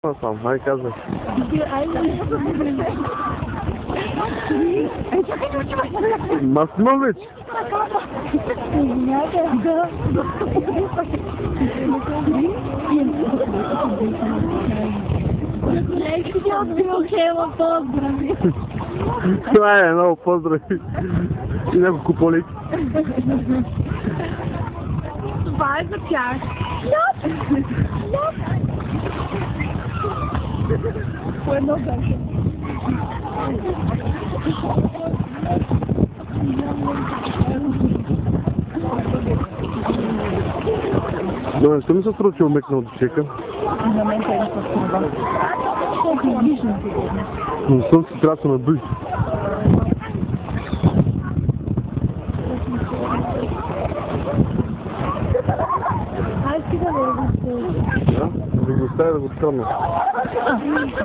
Сам, hai казвай. Масмович! Това е много поздрави. И няколко полики. Това е за тях. По едно беше. Добре, що ми се струва, че умекна от чека? На мен те не се струва. Колко излишно си годно. Но съм си трябва да се надуй. Айде си да го Да го оставя да го открадна.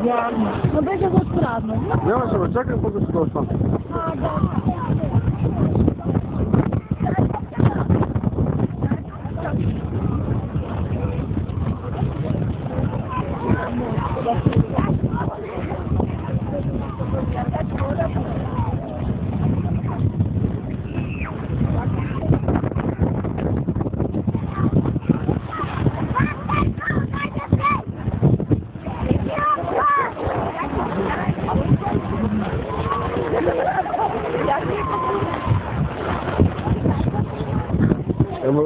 Вярно. Но бе да го открадна. Нямаше да чакам, пък да се това сам. Ема...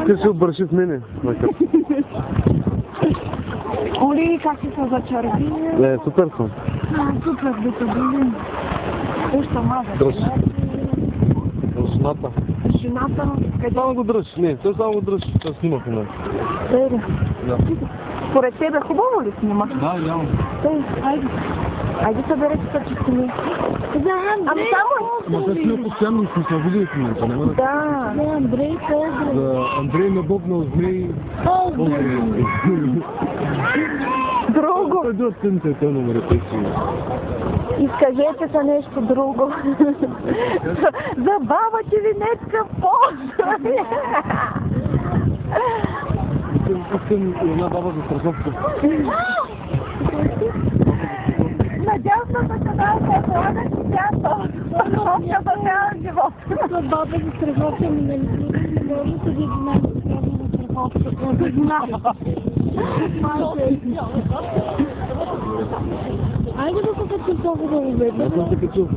Ти се обърши в мене. Оли, как си се зачерви? Не, супер съм. Супер, да се бъдем. Ушта маза. Дръж. Шината. Шината? Къде? Само го дръж. Не, той само го дръж. Той снима в момента. Тере. Да. Според тебе хубаво ли снима? Да, няма. Айде. Айде съберете се, че снима. Ами само... Ама те снима постоянно и се види в момента, няма да... Да. За Андрей Поздрав. За Андрей набобнал змей... Друго. Преди от тънте, той номер е Изкажете се нещо друго. За баба ти Винетка поздрави. Искам една баба за страховка. Надявам се, че да се полага читято. Страховка за цял живот. За баба за страховка ми не може да ви знае за страховка. Не знае. Айде да се качим толкова да го видим. Аз съм се качил.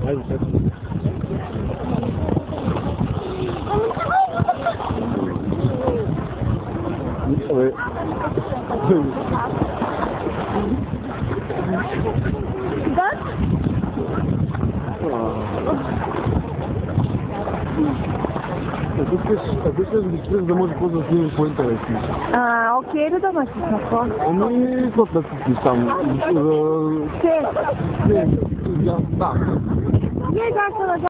Айде, сега. Абе. Да? Ако искаш да ги спреш, да може по-да снимаш по-интересни. Окей ли да ме си на какво? Ами, какво да си там? Те. Не, да. Не, как се